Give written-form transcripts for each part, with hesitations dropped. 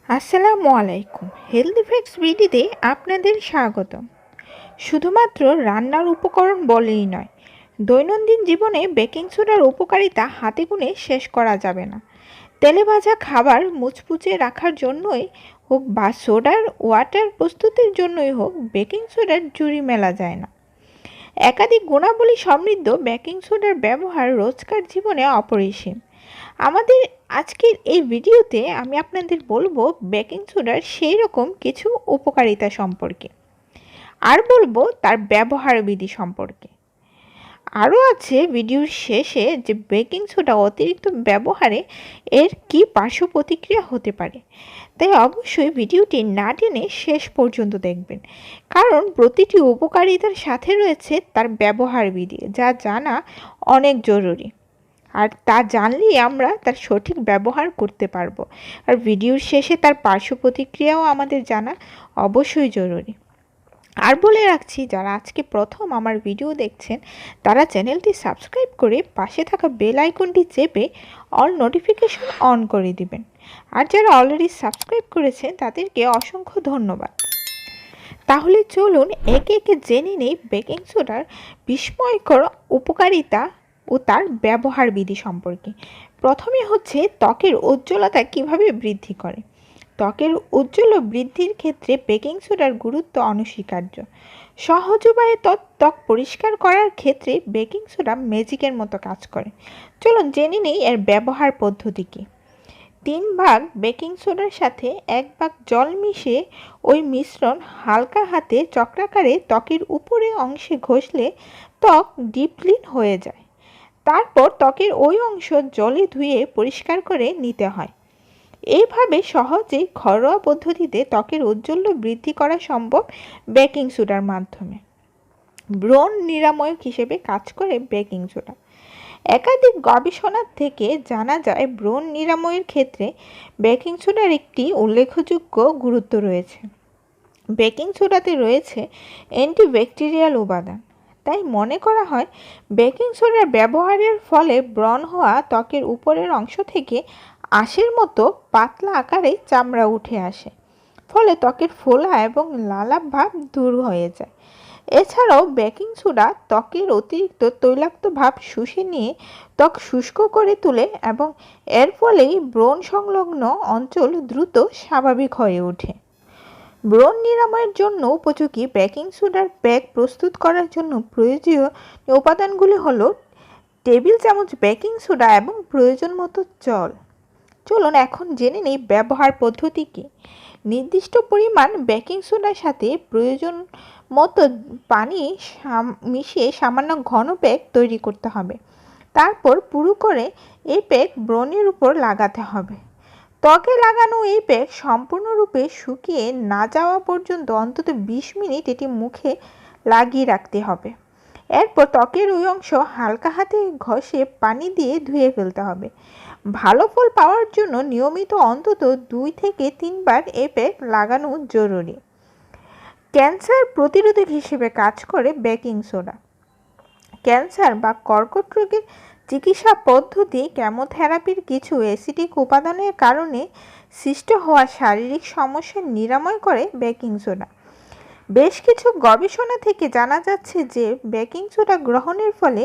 আসসালামু আলাইকুম। Healthy facts ভিডিওতে আপনাদের স্বাগতম। শুধুমাত্র রান্নার উপকরণ বলেই নয়, দৈনন্দিন জীবনে বেকিং সোডার উপকারিতা হাতে গুণে শেষ করা যাবে না। তেলে ভাজা খাবার মুচমুচে রাখার জন্যই হোক বা সোডার ওয়াটার প্রস্তুতির জন্যই হোক, বেকিং সোডার জুড়ি মেলা যায় না। একাধিক গুণাবলী সমৃদ্ধ বেকিং সোডার ব্যবহার রোজকার জীবনে অপরিসীম। আমাদের আজকের এই ভিডিওতে আমি আপনাদের বলবো বেকিং সোডার সেই রকম কিছু উপকারিতা সম্পর্কে, আর বলবো তার ব্যবহার বিধি সম্পর্কে। আরও আছে ভিডিওর শেষে যে বেকিং সোডা অতিরিক্ত ব্যবহারে এর কী পার্শ্ব প্রতিক্রিয়া হতে পারে। তাই অবশ্যই ভিডিওটি না টেনে শেষ পর্যন্ত দেখবেন, কারণ প্রতিটি উপকারিতার সাথে রয়েছে তার ব্যবহার বিধি, যা জানা অনেক জরুরি। আর তা জানলেই আমরা তার সঠিক ব্যবহার করতে পারবো। আর ভিডিওর শেষে তার পার্শ্ব প্রতিক্রিয়াও আমাদের জানা অবশ্যই জরুরি। আর বলে রাখছি, যারা আজকে প্রথম আমার ভিডিও দেখছেন তারা চ্যানেলটি সাবস্ক্রাইব করে পাশে থাকা বেল আইকনটি চেপে অল নোটিফিকেশন অন করে দিবেন। আর যারা অলরেডি সাবস্ক্রাইব করেছেন তাদেরকে অসংখ্য ধন্যবাদ। তাহলে চলুন একে একে জেনে নেই বেকিং সোডার বিস্ময়কর উপকারিতা ও তার ব্যবহার বিধি সম্পর্কে। প্রথমে হচ্ছে ত্বকের উজ্জ্বলতা কিভাবে বৃদ্ধি করে। ত্বকের উজ্জ্বল বৃদ্ধির ক্ষেত্রে বেকিং সোডার গুরুত্ব অনস্বীকার্য। সহজ উপায়ে ত্বক পরিষ্কার করার ক্ষেত্রে বেকিং সোডা ম্যাজিকের মতো কাজ করে। চলুন জেনে নেই এর ব্যবহার পদ্ধতি কী। 3 ভাগ বেকিং সোডার সাথে 1 ভাগ জল মিশিয়ে ওই মিশ্রণ হালকা হাতে চক্রাকারে ত্বকের উপরে অংশে ঘষলে ত্বক ডিপ ক্লিন হয়ে যায়। তারপর ত্বকের ওই অংশ জলে ধুয়ে পরিষ্কার করে নিতে হয়। এইভাবে সহজেই ঘরোয়া পদ্ধতিতে ত্বকের ঔজ্জ্বল্য বৃদ্ধি করা সম্ভব বেকিং সোডার মাধ্যমে। ব্রণ নিরাময়ক হিসেবে কাজ করে বেকিং সোডা। একাধিক গবেষণা থেকে জানা যায় ব্রণ নিরাময়ের ক্ষেত্রে বেকিং সোডার একটি উল্লেখযোগ্য গুরুত্ব রয়েছে। বেকিং সোডাতে রয়েছে অ্যান্টিব্যাকটেরিয়াল উপাদান, তাই মনে করা হয় বেকিং সোডার ব্যবহারের ফলে ব্রণ হওয়া ত্বকের উপরের অংশ থেকে আঁশের মতো পাতলা আকারে চামড়া উঠে আসে, ফলে ত্বকের ফোলা এবং লালা ভাব দূর হয়ে যায়। এছাড়াও বেকিং সোডা ত্বকের অতিরিক্ত তৈলাক্ত ভাব শুষে নিয়ে ত্বক শুষ্ক করে তোলে এবং এর ফলেই ব্রণ সংলগ্ন অঞ্চল দ্রুত স্বাভাবিক হয়ে ওঠে। ব্রণ নিরাময়ের জন্য উপযোগী বেকিং সোডার প্যাক প্রস্তুত করার জন্য প্রয়োজনীয় উপাদানগুলি হলো টেবিল চামচ বেকিং সোডা এবং প্রয়োজন মতো জল। চলুন এখন জেনে নিই ব্যবহার পদ্ধতি কী। নির্দিষ্ট পরিমাণ বেকিং সোডার সাথে প্রয়োজন মতো পানি মিশিয়ে সামান্য ঘন প্যাক তৈরি করতে হবে। তারপর পুরো করে এই প্যাক ব্রণের উপর লাগাতে হবে। ত্বকে লাগানো এই প্যাক সম্পূর্ণরূপে শুকিয়ে না যাওয়া পর্যন্ত অন্তত 20 মিনিট এটি মুখে লাগিয়ে রাখতে হবে। এরপর ত্বকের ওই অংশ হালকা হাতে ঘষে পানি দিয়ে ধুয়ে ফেলতে হবে। ভালো ফল পাওয়ার জন্য নিয়মিত অন্তত 2 থেকে 3 বার এই প্যাক লাগানো জরুরি। ক্যান্সার প্রতিরোধক হিসেবে কাজ করে বেকিং সোডা। ক্যান্সার বা কর্কট রোগের চিকিৎসা পদ্ধতি কেমোথেরাপির কিছু অ্যাসিডিক উপাদানের কারণে সৃষ্ট হওয়া শারীরিক সমস্যা নিরাময় করে বেকিং সোডা। বেশ কিছু গবেষণা থেকে জানা যাচ্ছে যে বেকিং সোডা গ্রহণের ফলে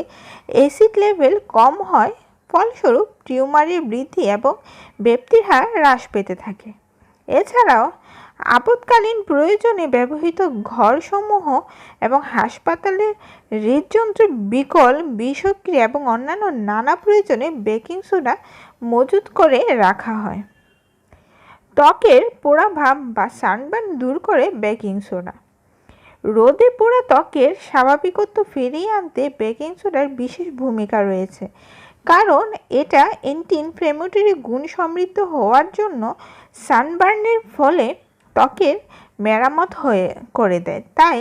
অ্যাসিড লেভেল কম হয়, ফলস্বরূপ টিউমারের বৃদ্ধি এবং ব্যাপ্তির হার হ্রাস পেতে থাকে। এছাড়াও আপৎকালীন প্রয়োজনে ব্যবহৃত ঘরসমূহ এবং হাসপাতালে হৃদযন্ত্র বিকল বিষক্রিয়া এবং অন্যান্য নানা প্রয়োজনে বেকিং সোডা মজুত করে রাখা হয়। ত্বকের পোড়া ভাব বা সানবার্ন দূর করে বেকিং সোডা। রোদে পোড়া ত্বকের স্বাভাবিকত্ব ফিরিয়ে আনতে বেকিং সোডার বিশেষ ভূমিকা রয়েছে, কারণ এটা অ্যান্টি ইনফ্ল্যামেটরি গুণ সমৃদ্ধ হওয়ার জন্য সানবার্নের ফলে ত্বকের মেরামত করে দেয়। তাই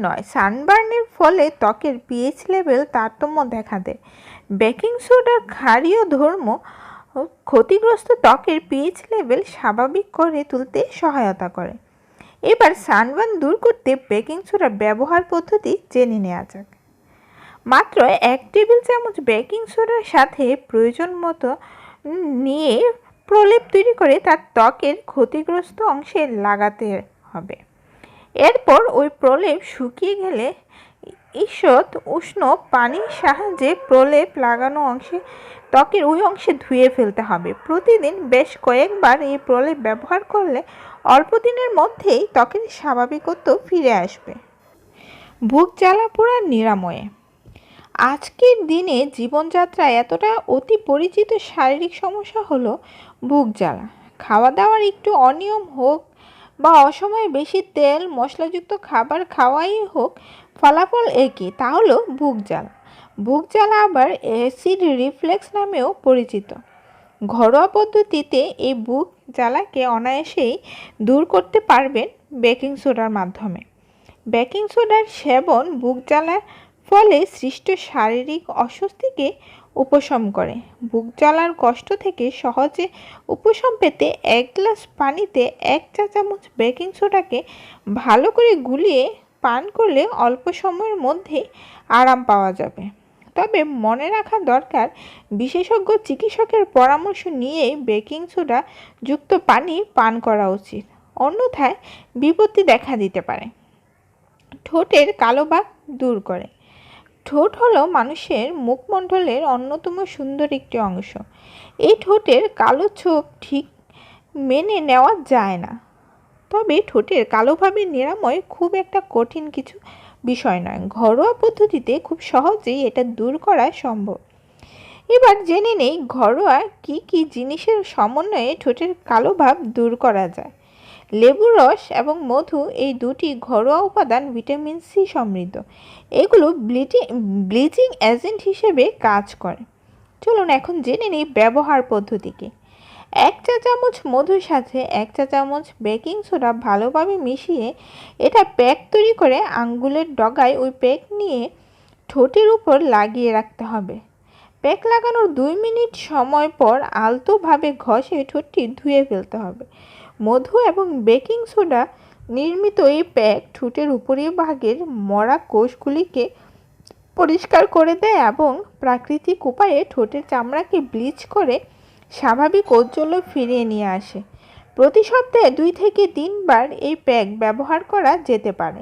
নয়, সানবার্নের ফলে ত্বকের পিএইচ লেভেল তারতম্য দেখা দেয়। বেকিং সোডার ক্ষারীয় ধর্ম ক্ষতিগ্রস্ত ত্বকের পিএইচ লেভেল স্বাভাবিক করে তুলতে সহায়তা করে। এবার সানবার্ন দূর করতে বেকিং সোডার ব্যবহার পদ্ধতি জেনে নেওয়া যাক। মাত্র 1 টেবিল চামচ বেকিং সোডার সাথে প্রয়োজন মতো নিয়ে প্রলেপ তৈরি করে তার ত্বকের ক্ষতিগ্রস্ত অংশে লাগাতে হবে। এরপর ওই প্রলেপ শুকিয়ে গেলে ঈষৎ উষ্ণ পানির সাহায্যে প্রলেপ লাগানো অংশে ত্বকের ওই অংশে ধুয়ে ফেলতে হবে। প্রতিদিন বেশ কয়েকবার এই প্রলেপ ব্যবহার করলে অল্প দিনের মধ্যেই ত্বকের স্বাভাবিকত্ব ফিরে আসবে। বুক জ্বালা পোড়ার নিরাময়ে। আজকের দিনে জীবনযাত্রায় এতটা অতি পরিচিত শারীরিক সমস্যা হলো বুক জ্বালা। খাওয়া দাওয়ার একটু অনিয়ম হোক বা অসময়ে বেশি তেল মশলাযুক্ত খাবার খাওয়াই হোক, ফলাফল একই, তা হলো বুক জ্বালা। বুক জ্বালা আবার অ্যাসিড রিফ্লেক্স নামেও পরিচিত। ঘরোয়া পদ্ধতিতে এই বুক জ্বালাকে অনায়াসেই দূর করতে পারবেন বেকিং সোডার মাধ্যমে। বেকিং সোডার সেবন বুক জ্বালার ফলে সৃষ্ট শারীরিক অস্বস্তিকে উপশম করে। বুক জ্বালার কষ্ট থেকে সহজে উপশম পেতে 1 গ্লাস পানিতে 1 চা চামচ বেকিং সোডাকে ভালো করে গুলিয়ে পান করলে অল্প সময়ের মধ্যেই আরাম পাওয়া যাবে। তবে মনে রাখা দরকার, বিশেষজ্ঞ চিকিৎসকের পরামর্শ নিয়েই বেকিং সোডা যুক্ত পানি পান করা উচিত, অন্যথায় বিপত্তি দেখা দিতে পারে। ঠোঁটের কালো ভাব দূর করে। ঠোঁট হলো মানুষের মুখমণ্ডলের অন্যতম সুন্দর একটি অংশ। এই ঠোঁটের কালো ছোপ ঠিক মেনে নেওয়া যায় না, তবে ঠোঁটের কালো ভাবের নিরাময় খুব একটা কঠিন কিছু বিষয় নয়। ঘরোয়া পদ্ধতিতে খুব সহজেই এটা দূর করা সম্ভব। এবার জেনে নেই ঘরোয়া কি জিনিসের সমন্বয়ে ঠোঁটের কালো ভাব দূর করা যায়। লেবুর রস এবং মধু এই দুটি ঘরোয়া উপাদান ভিটামিন সি সমৃদ্ধ। এগুলো ব্লিচিং এজেন্ট হিসেবে কাজ করে। চলুন এখন জেনে নিই ব্যবহার পদ্ধতিকে। 1 চা চামচ মধুর সাথে 1 চা চামচ বেকিং সোডা ভালোভাবে মিশিয়ে এটা প্যাক তৈরি করে আঙ্গুলের ডগায় ওই প্যাক নিয়ে ঠোঁটের উপর লাগিয়ে রাখতে হবে। প্যাক লাগানোর 2 মিনিট সময় পর আলতোভাবে ঘষে ঠোঁটটি ধুয়ে ফেলতে হবে। মধু এবং বেকিং সোডা নির্মিত এই প্যাক ঠোঁটের উপরের ভাগের মরা কোষগুলিকে পরিষ্কার করে দেয় এবং প্রাকৃতিক উপায়ে ঠোঁটের চামড়াকে ব্লিচ করে স্বাভাবিক ঔজ্জ্বল্য ফিরিয়ে নিয়ে আসে। প্রতি সপ্তাহে 2 থেকে 3 বার এই প্যাক ব্যবহার করা যেতে পারে।